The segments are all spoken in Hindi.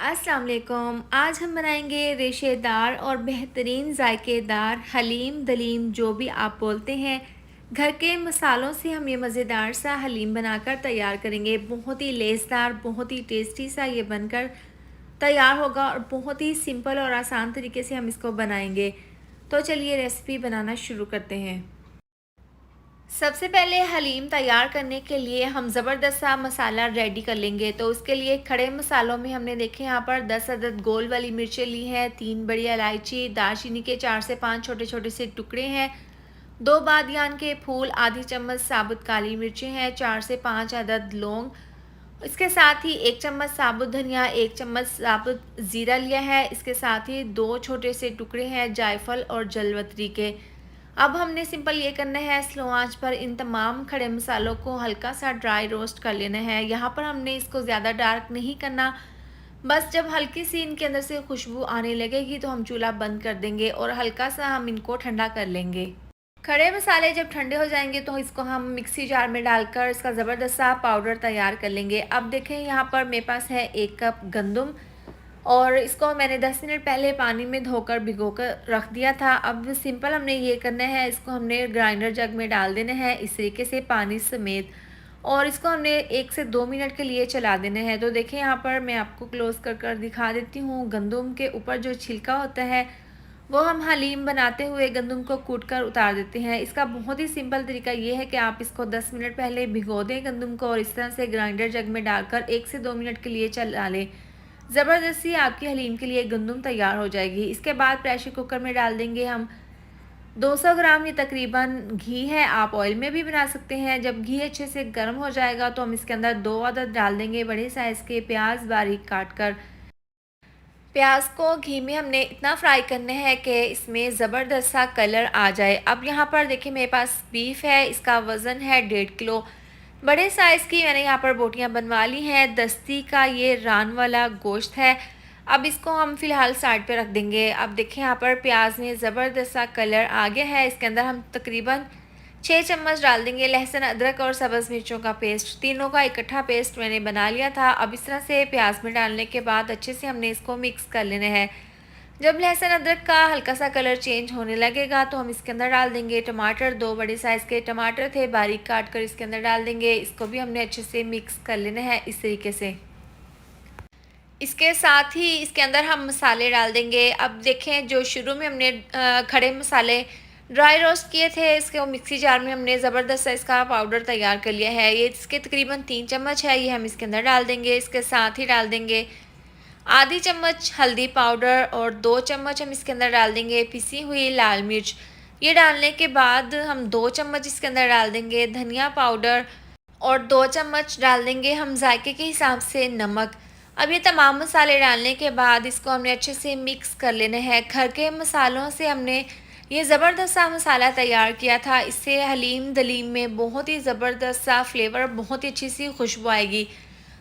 अस्सलाम वालेकुम। आज हम बनाएंगे रेशेदार और बेहतरीन जायकेदार हलीम दलीम जो भी आप बोलते हैं। घर के मसालों से हम ये मज़ेदार सा हलीम बनाकर तैयार करेंगे। बहुत ही लेसदार, बहुत ही टेस्टी सा ये बनकर तैयार होगा और बहुत ही सिंपल और आसान तरीके से हम इसको बनाएंगे। तो चलिए रेसिपी बनाना शुरू करते हैं। सबसे पहले हलीम तैयार करने के लिए हम ज़बरदस्त सा मसाला रेडी कर लेंगे। तो उसके लिए खड़े मसालों में हमने देखे यहाँ पर 10 अदद गोल वाली मिर्चें ली हैं, 3 बड़ी इलायची, दालचीनी के 4 से 5 छोटे छोटे से टुकड़े हैं, 2 बादियान के फूल, आधी चम्मच साबुत काली मिर्चें हैं, 4 से 5 अदद लौंग, इसके साथ ही 1 चम्मच साबुत धनिया, 1 चम्मच साबुत ज़ीरा लिया है। इसके साथ ही 2 छोटे से टुकड़े हैं जायफल और जलवतरी के। अब हमने सिंपल ये करना है, स्लो आंच पर इन तमाम खड़े मसालों को हल्का सा ड्राई रोस्ट कर लेना है। यहाँ पर हमने इसको ज़्यादा डार्क नहीं करना, बस जब हल्की सी इनके अंदर से खुशबू आने लगेगी तो हम चूल्हा बंद कर देंगे और हल्का सा हम इनको ठंडा कर लेंगे। खड़े मसाले जब ठंडे हो जाएंगे तो इसको हम मिक्सी जार में डालकर इसका ज़बरदस्त सा पाउडर तैयार कर लेंगे। अब देखें यहाँ पर मेरे पास है 1 कप गंदम और इसको मैंने 10 मिनट पहले पानी में धोकर भिगोकर रख दिया था। अब सिंपल हमने ये करना है, इसको हमने ग्राइंडर जग में डाल देना है इस तरीके से पानी समेत और इसको हमने 1 से 2 मिनट के लिए चला देना है। तो देखें यहाँ पर मैं आपको क्लोज़ कर दिखा देती हूँ। गंदम के ऊपर जो छिलका होता है वो हम हलीम बनाते हुए गंदम को कूट कर उतार देते हैं। इसका बहुत ही सिंपल तरीका ये है कि आप इसको 10 मिनट पहले भिगो दें गंदम को और इस तरह से ग्राइंडर जग में डालकर 1 से 2 मिनट के लिए चला लें। ज़बरदस्ती आपकी हलीम के लिए गंदम तैयार हो जाएगी। इसके बाद प्रेशर कुकर में डाल देंगे हम 200 ग्राम, ये तकरीबन घी है, आप ऑयल में भी बना सकते हैं। जब घी अच्छे से गर्म हो जाएगा तो हम इसके अंदर 2 अदद डाल देंगे बड़े साइज़ के प्याज बारीक काट कर। प्याज को घी में हमने इतना फ्राई करना है कि इसमें ज़बरदस्त सा कलर आ जाए। अब यहाँ पर देखिए मेरे पास बीफ है, इसका वज़न है 1.5 किलो। बड़े साइज़ की मैंने यहाँ पर बोटियाँ बनवा ली हैं। दस्ती का ये रान वाला गोश्त है। अब इसको हम फ़िलहाल साइड पे रख देंगे। अब देखिए यहाँ पर प्याज में ज़बरदस्त सा कलर आ गया है। इसके अंदर हम तकरीबन 6 चम्मच डाल देंगे लहसुन, अदरक और सब्ज़ मिर्चों का पेस्ट। तीनों का इकट्ठा पेस्ट मैंने बना लिया था। अब इस तरह से प्याज में डालने के बाद अच्छे से हमने इसको मिक्स कर लेना है। जब लहसुन अदरक का हल्का सा कलर चेंज होने लगेगा तो हम इसके अंदर डाल देंगे टमाटर। 2 बड़े साइज़ के टमाटर थे, बारीक काट कर इसके अंदर डाल देंगे। इसको भी हमने अच्छे से मिक्स कर लेना है इस तरीके से। इसके साथ ही इसके अंदर हम मसाले डाल देंगे। अब देखें जो शुरू में हमने खड़े मसाले ड्राई रोस्ट किए थे, इसको मिक्सी जार में हमने ज़बरदस्त इसका पाउडर तैयार कर लिया है। ये इसके तकरीबन 3 चम्मच है, ये हम इसके अंदर डाल देंगे। इसके साथ ही डाल देंगे आधी चम्मच हल्दी पाउडर और 2 चम्मच हम इसके अंदर डाल देंगे पिसी हुई लाल मिर्च। ये डालने के बाद हम 2 चम्मच इसके अंदर डाल देंगे धनिया पाउडर और 2 चम्मच डाल देंगे हम जायके के हिसाब से नमक। अब ये तमाम मसाले डालने के बाद इसको हमने अच्छे से मिक्स कर लेना है। घर के मसालों से हमने ये ज़बरदस्त सा मसाला तैयार किया था। इससे हलीम दलीम में बहुत ही ज़बरदस्त सा फ्लेवर, बहुत ही अच्छी सी खुशबू आएगी।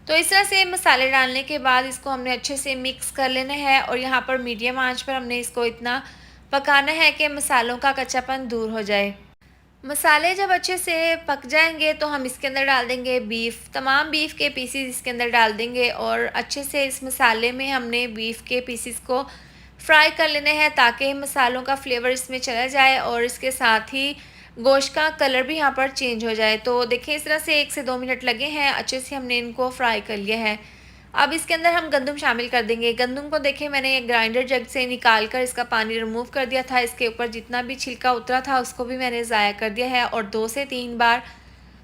तो इस तरह से मसाले डालने के बाद इसको हमने अच्छे से मिक्स कर लेना है और यहाँ पर मीडियम आंच पर हमने इसको इतना पकाना है कि मसालों का कच्चापन दूर हो जाए। मसाले जब अच्छे से पक जाएंगे तो हम इसके अंदर डाल देंगे बीफ। तमाम बीफ के पीसीस इसके अंदर डाल देंगे और अच्छे से इस मसाले में हमने बीफ के पीसीस को फ्राई कर लेने हैं ताकि मसालों का फ्लेवर इसमें चला जाए और इसके साथ ही गोश्त का कलर भी यहाँ पर चेंज हो जाए। तो देखिए इस तरह से 1 से 2 मिनट लगे हैं, अच्छे से हमने इनको फ्राई कर लिया है। अब इसके अंदर हम गंदम शामिल कर देंगे। गंदम को देखें मैंने ग्राइंडर जग से निकाल कर इसका पानी रिमूव कर दिया था। इसके ऊपर जितना भी छिलका उतरा था उसको भी मैंने ज़ाया कर दिया है और 2 से 3 बार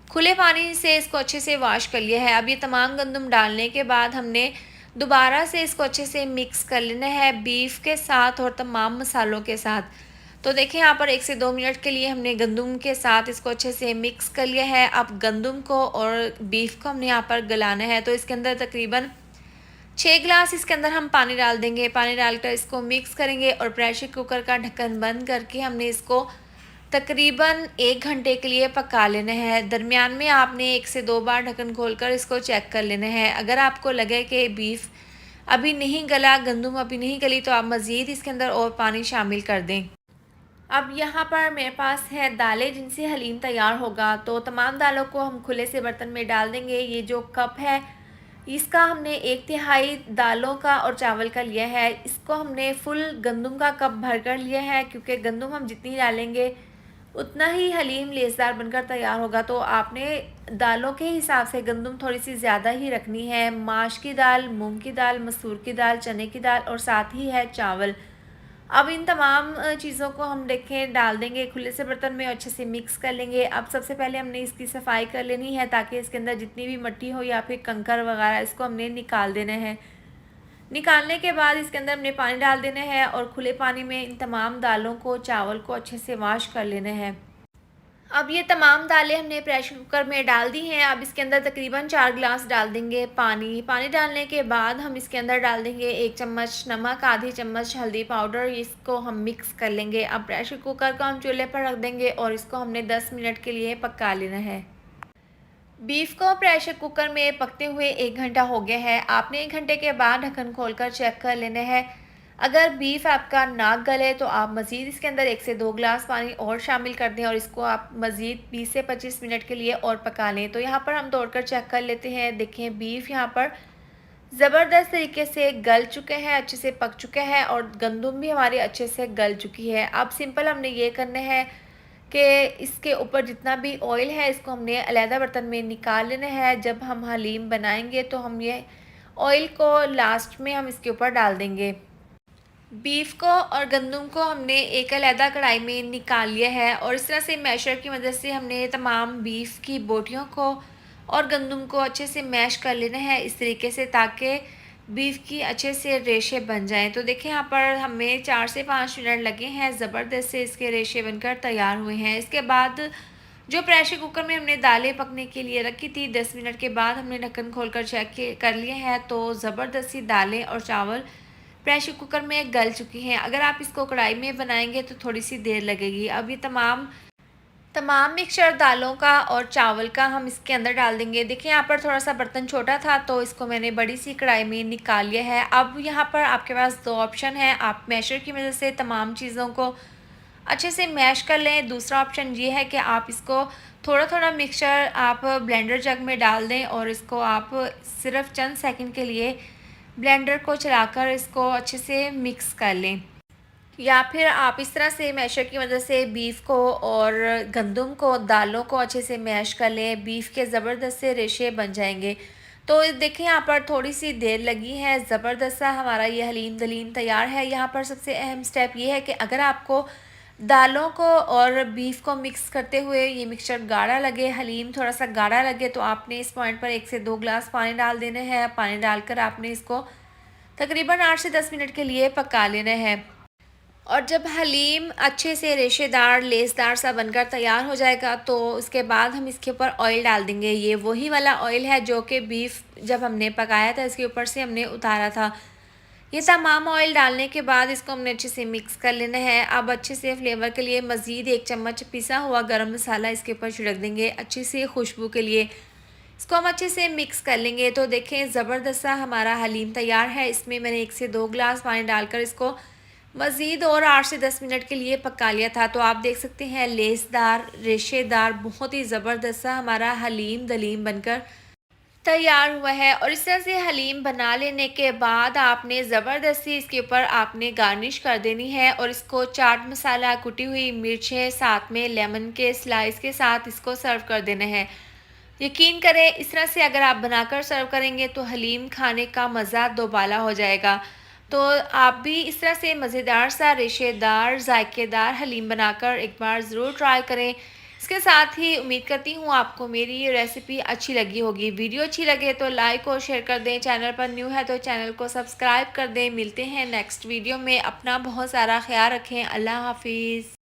खुले पानी से इसको अच्छे से वॉश कर लिया है। अब ये तमाम गंदम डालने के बाद हमने दोबारा से इसको अच्छे से मिक्स कर लेना है बीफ के साथ और तमाम मसालों के साथ। तो देखिए यहाँ पर 1 से 2 मिनट के लिए हमने गंदम के साथ इसको अच्छे से मिक्स कर लिया है। अब गंदम को और बीफ को हमने यहाँ पर गलाना है। तो इसके अंदर तकरीबन 6 गिलास इसके अंदर हम पानी डाल देंगे। पानी डालकर इसको मिक्स करेंगे और प्रेशर कुकर का ढक्कन बंद करके हमने इसको तकरीबन 1 घंटे के लिए पका लेना है। दरमियान में आपने 1 से 2 बार ढक्कन खोलकर इसको चेक कर लेना है। अगर आपको लगे कि बीफ अभी नहीं गला, गंदम अभी नहीं गली, तो आप मज़ीद इसके अंदर और पानी शामिल कर दें। अब यहाँ पर मेरे पास है दालें जिनसे हलीम तैयार होगा। तो तमाम दालों को हम खुले से बर्तन में डाल देंगे। ये जो कप है इसका हमने 1/3 दालों का और चावल का लिया है। इसको हमने फुल गंदम का कप भर कर लिया है, क्योंकि गंदम हम जितनी डालेंगे उतना ही हलीम लेसदार बनकर तैयार होगा। तो आपने दालों के हिसाब से गंदम थोड़ी सी ज़्यादा ही रखनी है। माश की दाल, मूंग की दाल, मसूर की दाल, चने की दाल और साथ ही है चावल। अब इन तमाम चीज़ों को हम देखें डाल देंगे खुले से बर्तन में, अच्छे से मिक्स कर लेंगे। अब सबसे पहले हमने इसकी सफाई कर लेनी है, ताकि इसके अंदर जितनी भी मिट्टी हो या फिर कंकर वगैरह, इसको हमने निकाल देना है। निकालने के बाद इसके अंदर हमने पानी डाल देना है और खुले पानी में इन तमाम दालों को, चावल को अच्छे से वॉश कर लेना है। अब ये तमाम दालें हमने प्रेशर कुकर में डाल दी हैं। अब इसके अंदर तकरीबन 4 गिलास डाल देंगे पानी। पानी डालने के बाद हम इसके अंदर डाल देंगे 1 चम्मच नमक, आधी चम्मच हल्दी पाउडर। इसको हम मिक्स कर लेंगे। अब प्रेशर कुकर को हम चूल्हे पर रख देंगे और इसको हमने 10 मिनट के लिए पका लेना है। बीफ को प्रेशर कुकर में पकते हुए 1 घंटा हो गया है। आपने 1 घंटे के बाद ढक्कन खोलकर चेक कर लेना है। अगर बीफ आपका ना गले तो आप मज़ीद इसके अंदर 1 से 2 गिलास पानी और शामिल कर दें और इसको आप मज़ीद 20 से 25 मिनट के लिए और पका लें। तो यहाँ पर हम तोड़कर चेक कर लेते हैं। देखें बीफ यहाँ पर ज़बरदस्त तरीके से गल चुके हैं, अच्छे से पक चुके हैं और गंदम भी हमारी अच्छे से गल चुकी है। अब सिंपल हमने ये करना है कि इसके ऊपर जितना भी ऑयल है इसको हमने अलहदा बर्तन में निकाल लेना है। जब हम हलीम बनाएंगे तो हम ये ऑयल को लास्ट में हम इसके ऊपर डाल देंगे। बीफ को और गंदम को हमने एक अलहदा कढ़ाई में निकाल लिया है और इस तरह से मैशर की मदद से हमने तमाम बीफ की बोटियों को और गंदम को अच्छे से मैश कर लेना है इस तरीके से, ताकि बीफ की अच्छे से रेशे बन जाएं। तो देखें यहाँ पर हमें 4 से 5 मिनट लगे हैं, ज़बरदस्त से इसके रेशे बनकर तैयार हुए हैं। इसके बाद जो प्रेशर कुकर में हमने दालें पकने के लिए रखी थी, 10 मिनट के बाद हमने ढक्कन खोलकर चेक कर लिए हैं तो ज़बरदस्त सी दालें और चावल प्रेशर कुकर में गल चुकी हैं। अगर आप इसको कढ़ाई में बनाएंगे तो थोड़ी सी देर लगेगी। अब ये तमाम मिक्सचर दालों का और चावल का हम इसके अंदर डाल देंगे। देखिए यहाँ पर थोड़ा सा बर्तन छोटा था तो इसको मैंने बड़ी सी कढ़ाई में निकाल लिया है। अब यहाँ पर आपके पास 2 ऑप्शन है। आप मैशर की मदद से तमाम चीज़ों को अच्छे से मैश कर लें। दूसरा ऑप्शन ये है कि आप इसको थोड़ा थोड़ा मिक्सचर आप ब्लेंडर जग में डाल दें और इसको आप सिर्फ चंद सेकंड के लिए ब्लेंडर को चलाकर इसको अच्छे से मिक्स कर लें। या फिर आप इस तरह से मैशर की मदद से बीफ को और गंदम को, दालों को अच्छे से मैश कर लें। बीफ के ज़बरदस्त से रेशे बन जाएंगे। तो देखिए यहाँ पर थोड़ी सी देर लगी है, ज़बरदस्त सा हमारा ये हलीम दलीम तैयार है। यहाँ पर सबसे अहम स्टेप ये है कि अगर आपको दालों को और बीफ को मिक्स करते हुए ये मिक्सचर गाढ़ा लगे, हलीम थोड़ा सा गाढ़ा लगे, तो आपने इस पॉइंट पर 1 से 2 गिलास पानी डाल देने हैं। पानी डालकर आपने इसको तकरीबन 8 से 10 मिनट के लिए पका लेना है। और जब हलीम अच्छे से रेशेदार लेसदार सा बनकर तैयार हो जाएगा तो उसके बाद हम इसके ऊपर ऑयल डाल देंगे। ये वही वाला ऑयल है जो कि बीफ जब हमने पकाया था इसके ऊपर से हमने उतारा था। ये तमाम ऑयल डालने के बाद इसको हमने अच्छे से मिक्स कर लेना है। अब अच्छे से फ्लेवर के लिए मज़ीद 1 चम्मच पिसा हुआ गरम मसाला इसके ऊपर छिड़क देंगे अच्छी सी खुशबू के लिए। इसको हम अच्छे से मिक्स कर लेंगे। तो देखें ज़बरदस्त सा हमारा हलीम तैयार है। इसमें मैंने 1 से 2 गिलास पानी डालकर इसको मज़ीद और 8 से 10 मिनट के लिए पका लिया था। तो आप देख सकते हैं लेसदार, रेशेदार, बहुत ही ज़बरदस्त सा हमारा हलीम दलीम बनकर तैयार हुआ है। और इस तरह से हलीम बना लेने के बाद आपने ज़बरदस्ती इसके ऊपर आपने गार्निश कर देनी है और इसको चाट मसाला, कुटी हुई मिर्चें, साथ में लेमन के स्लाइस के साथ इसको सर्व कर देना है। यकीन करें इस तरह से अगर आप बनाकर सर्व करेंगे तो हलीम खाने का मज़ा दोबाला हो जाएगा। तो आप भी इस तरह से मज़ेदार सा रेशेदार ज़ायकेदार हलीम बनाकर एक बार ज़रूर ट्राई करें। इसके साथ ही उम्मीद करती हूँ आपको मेरी ये रेसिपी अच्छी लगी होगी। वीडियो अच्छी लगे तो लाइक और शेयर कर दें। चैनल पर न्यू है तो चैनल को सब्सक्राइब कर दें। मिलते हैं नेक्स्ट वीडियो में। अपना बहुत सारा ख्याल रखें। अल्लाह हाफिज़।